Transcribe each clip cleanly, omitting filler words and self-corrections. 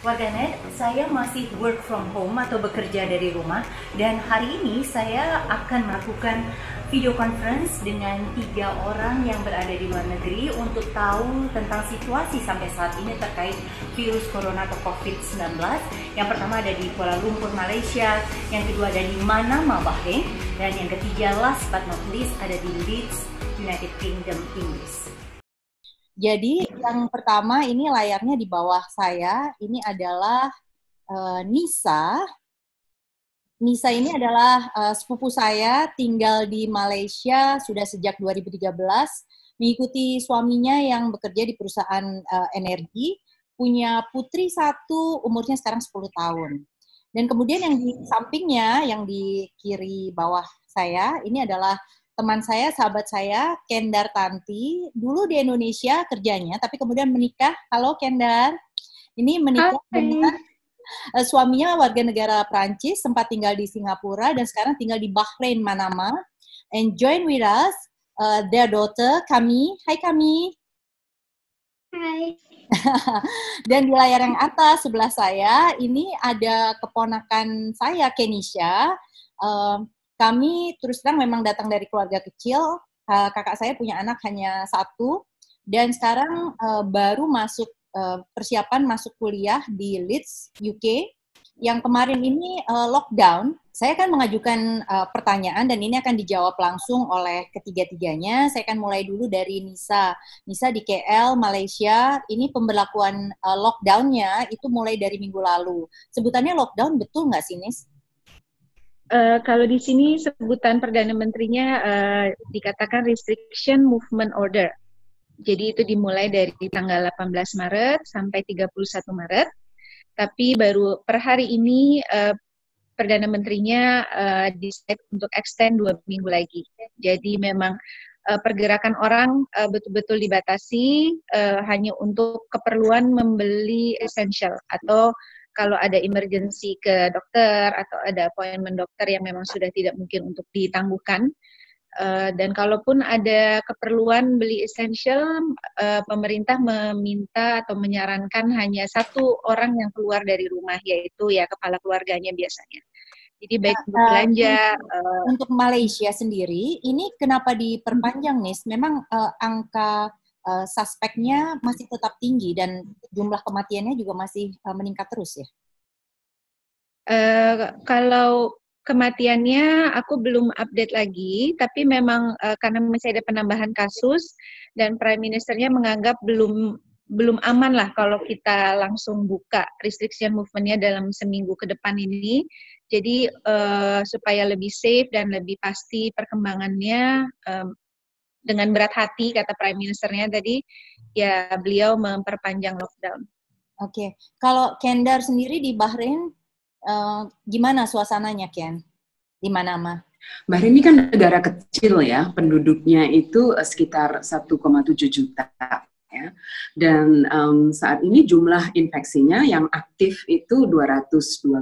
Warganet, saya masih work from home atau bekerja dari rumah, dan hari ini saya akan melakukan video conference dengan 3 orang yang berada di luar negeri untuk tahu tentang situasi sampai saat ini terkait virus corona atau COVID-19. Yang pertama ada di Kuala Lumpur, Malaysia, yang kedua ada di Manama, Bahrain, dan yang ketiga last but not least ada di Leeds, United Kingdom, Inggris. Jadi yang pertama ini layarnya di bawah saya, ini adalah Nisa. Nisa ini adalah sepupu saya, tinggal di Malaysia sudah sejak 2013, mengikuti suaminya yang bekerja di perusahaan energi, punya putri satu, umurnya sekarang 10 tahun. Dan kemudian yang di sampingnya, yang di kiri bawah saya, ini adalah teman saya, sahabat saya, Kendar Tanti, dulu di Indonesia kerjanya, tapi kemudian menikah. Halo Kendar, ini menikah dengan suaminya warga negara Prancis, sempat tinggal di Singapura, dan sekarang tinggal di Bahrain, Manama. And join with us, their daughter, Kami. Hai Kami. Hai. Dan di layar yang atas sebelah saya, ini ada keponakan saya, Kenisha. Kami terus terang memang datang dari keluarga kecil, kakak saya punya anak hanya satu, dan sekarang baru masuk persiapan masuk kuliah di Leeds, UK, yang kemarin ini lockdown. Saya akan mengajukan pertanyaan dan ini akan dijawab langsung oleh ketiga-tiganya. Saya akan mulai dulu dari Nisa. Nisa di KL, Malaysia, ini pemberlakuan lockdown-nya itu mulai dari minggu lalu. Sebutannya lockdown, betul nggak sih, Nis? Kalau di sini sebutan Perdana Menterinya dikatakan Restriction Movement Order. Jadi itu dimulai dari tanggal 18 Maret sampai 31 Maret. Tapi baru per hari ini Perdana Menterinya decide untuk extend 2 minggu lagi. Jadi memang pergerakan orang betul-betul dibatasi hanya untuk keperluan membeli essential atau kalau ada emergency ke dokter atau ada appointment dokter yang memang sudah tidak mungkin untuk ditangguhkan. Dan kalaupun ada keperluan beli essential, pemerintah meminta atau menyarankan hanya 1 orang yang keluar dari rumah, yaitu ya kepala keluarganya biasanya. Jadi baik untuk belanja. Untuk Malaysia sendiri, ini kenapa diperpanjang nih? Memang angka suspeknya masih tetap tinggi dan jumlah kematiannya juga masih meningkat terus ya? Kalau kematiannya aku belum update lagi, tapi memang karena masih ada penambahan kasus dan Prime Ministernya menganggap belum aman lah kalau kita langsung buka restriction movement-nya dalam seminggu ke depan ini. Jadi supaya lebih safe dan lebih pasti perkembangannya, dengan berat hati kata Prime Ministernya tadi, ya beliau memperpanjang lockdown. Oke. Kalau Kendar sendiri di Bahrain, gimana suasananya, Ken? Di Manama? Bahrain ini kan negara kecil ya, penduduknya itu sekitar 1,7 juta. Ya. Dan saat ini jumlah infeksinya yang aktif itu 212.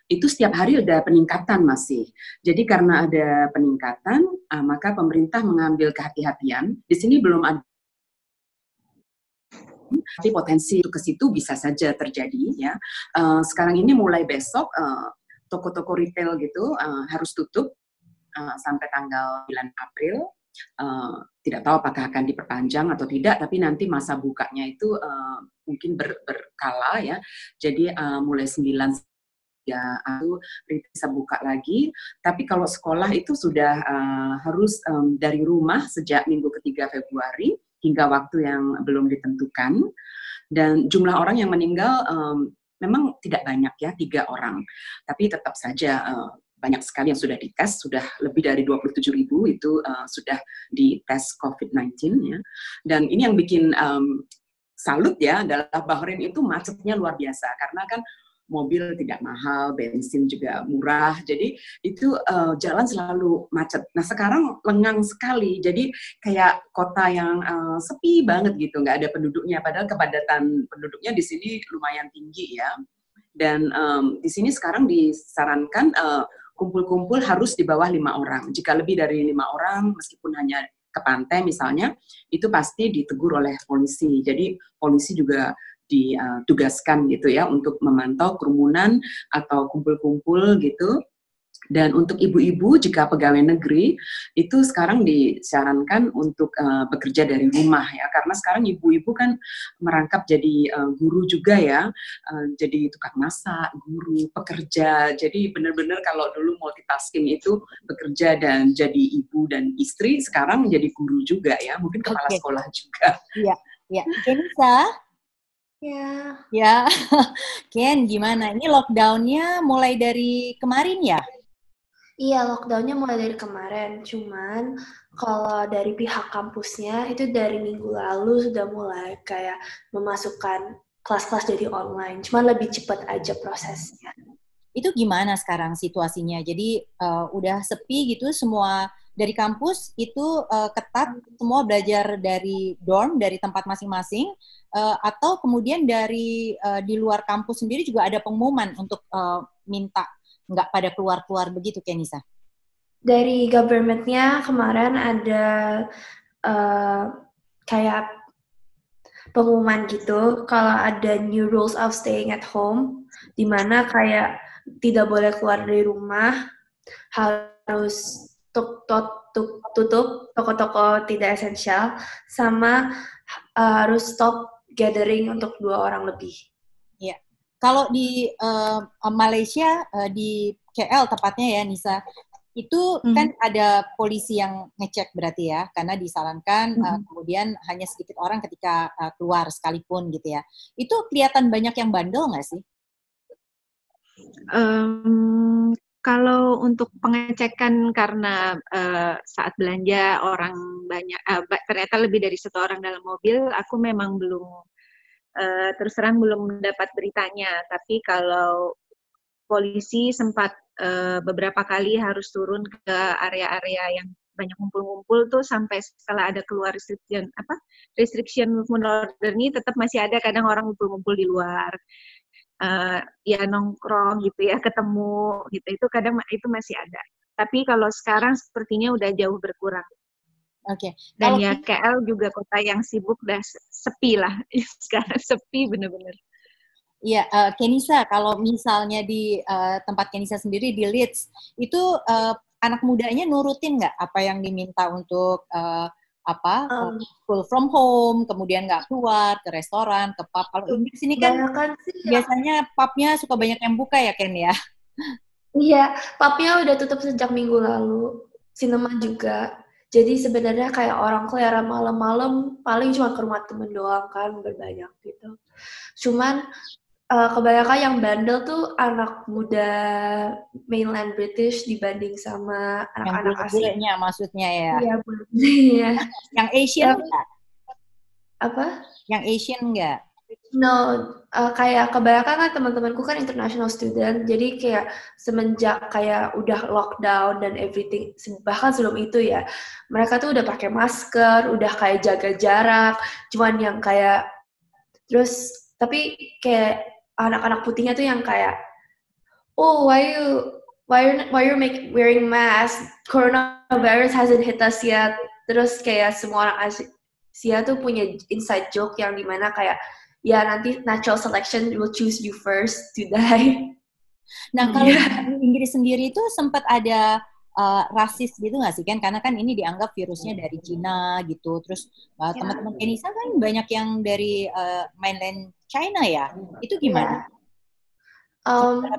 Itu setiap hari ada peningkatan masih. Jadi karena ada peningkatan, maka pemerintah mengambil kehati-hatian. Di sini belum ada, tapi potensi ke situ bisa saja terjadi. Ya. Sekarang ini mulai besok toko-toko retail gitu harus tutup sampai tanggal 9 April. Tidak tahu apakah akan diperpanjang atau tidak, tapi nanti masa bukanya itu mungkin berkala ya. Jadi mulai 9 ya aku bisa buka lagi. Tapi kalau sekolah itu sudah harus dari rumah sejak minggu ketiga Februari hingga waktu yang belum ditentukan. Dan jumlah orang yang meninggal memang tidak banyak ya, 3 orang. Tapi tetap saja banyak sekali yang sudah dites, sudah lebih dari 27.000 itu sudah dites COVID-19 ya. Dan ini yang bikin salut ya, adalah Bahrain itu macetnya luar biasa karena kan mobil tidak mahal, bensin juga murah, jadi itu jalan selalu macet. Nah sekarang lengang sekali, jadi kayak kota yang sepi banget gitu, nggak ada penduduknya, padahal kepadatan penduduknya di sini lumayan tinggi ya. Dan di sini sekarang disarankan kumpul-kumpul harus di bawah 5 orang. Jika lebih dari 5 orang, meskipun hanya ke pantai misalnya, itu pasti ditegur oleh polisi. Jadi polisi juga ditugaskan gitu ya untuk memantau kerumunan atau kumpul-kumpul gitu. Dan untuk ibu-ibu jika pegawai negeri itu sekarang disarankan untuk bekerja dari rumah ya, karena sekarang ibu-ibu kan merangkap jadi guru juga ya, jadi tukang masak, guru, pekerja. Jadi benar-benar kalau dulu multitasking itu bekerja dan jadi ibu dan istri, sekarang jadi guru juga ya, mungkin kepala sekolah juga. Iya, ya. Kenisa? Ya. Ken, gimana? Ini lockdown-nya mulai dari kemarin ya? Iya, lockdown-nya mulai dari kemarin. Cuman kalau dari pihak kampusnya itu dari minggu lalu sudah mulai kayak memasukkan kelas-kelas jadi online. Cuman lebih cepat aja prosesnya. Itu gimana sekarang situasinya? Jadi udah sepi gitu semua dari kampus itu ketat semua belajar dari dorm, dari tempat masing-masing, atau kemudian dari di luar kampus sendiri juga ada pengumuman untuk minta nggak pada keluar-keluar begitu, Kenisa? Dari government-nya kemarin ada kayak pengumuman gitu kalau ada new rules of staying at home, di mana kayak tidak boleh keluar dari rumah, harus tutup toko-toko tidak esensial, sama harus stop gathering untuk 2 orang lebih. Iya. Kalau di Malaysia, di KL tepatnya ya, Nisa, itu kan ada polisi yang ngecek berarti ya, karena disarankan kemudian hanya sedikit orang ketika keluar sekalipun gitu ya. Itu kelihatan banyak yang bandel nggak sih? Kalau untuk pengecekan karena saat belanja orang banyak, ternyata lebih dari 1 orang dalam mobil, aku memang belum, terus terang belum mendapat beritanya. Tapi kalau polisi sempat beberapa kali harus turun ke area-area yang banyak ngumpul-ngumpul tuh sampai setelah ada keluar restriction movement order ini tetap masih ada kadang orang ngumpul-ngumpul di luar. Ya nongkrong gitu ya, ketemu gitu, itu kadang itu masih ada. Tapi kalau sekarang sepertinya udah jauh berkurang. Oke. Dan ya KL juga kota yang sibuk, udah sepi lah. Sekarang sepi bener-bener. Iya, Kenisa, kalau misalnya di tempat Kenisa sendiri di Leeds, itu anak mudanya nurutin nggak apa yang diminta untuk school from home, kemudian nggak keluar ke restoran, ke pub. Kalau di sini kan biasanya pubnya suka banyak yang buka ya, Ken ya? Iya, pubnya udah tutup sejak minggu lalu. Cinema juga. Jadi sebenarnya kayak orang keliaran malam-malam paling cuma ke rumah temen doang kan, berbanyak gitu. Cuman kebanyakan yang bandel tuh anak muda mainland British dibanding sama anak-anak asing. Yang bule-bulenya maksudnya ya? Iya, bule-bulenya. Yang Asian nggak? Apa? Yang Asian nggak? No, kayak kebanyakan kan teman-temanku kan international student, jadi kayak semenjak kayak udah lockdown dan everything, bahkan sebelum itu ya, mereka tuh udah pakai masker, udah kayak jaga jarak, cuman yang kayak, terus tapi kayak anak-anak putihnya tuh yang kayak, oh why you wearing mask? Coronavirus hasn't hit us yet. Terus kayak semua orang Asia tuh punya inside joke yang dimana kayak ya nanti natural selection will choose you first to die. Nah kalau di Inggris sendiri itu sempat ada rasis gitu nggak sih kan? Karena kan ini dianggap virusnya dari Cina gitu. Terus teman-teman Kenisa kan banyak yang dari mainland China ya. Itu gimana?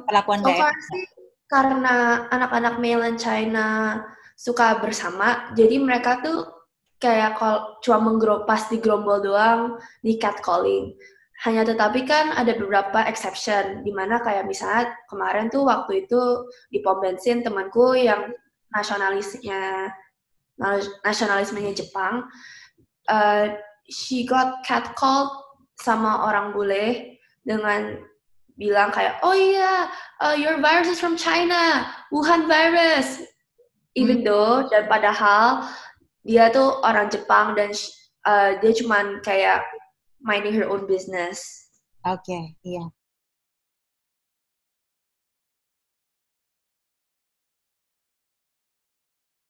Perlakuan So far sih karena anak-anak mainland China suka bersama, jadi mereka tuh kayak kalau cuma pas di gerombol doang di catcalling. Hanya tetapi kan ada beberapa exception, di mana kayak misalnya kemarin tuh waktu itu di pom bensin temanku yang nasionalismenya Jepang, she got catcalled sama orang bule dengan bilang kayak, oh iya, your virus is from China, Wuhan virus. Even though, dan padahal dia tuh orang Jepang dan dia cuman kayak minding her own business. Oke, iya.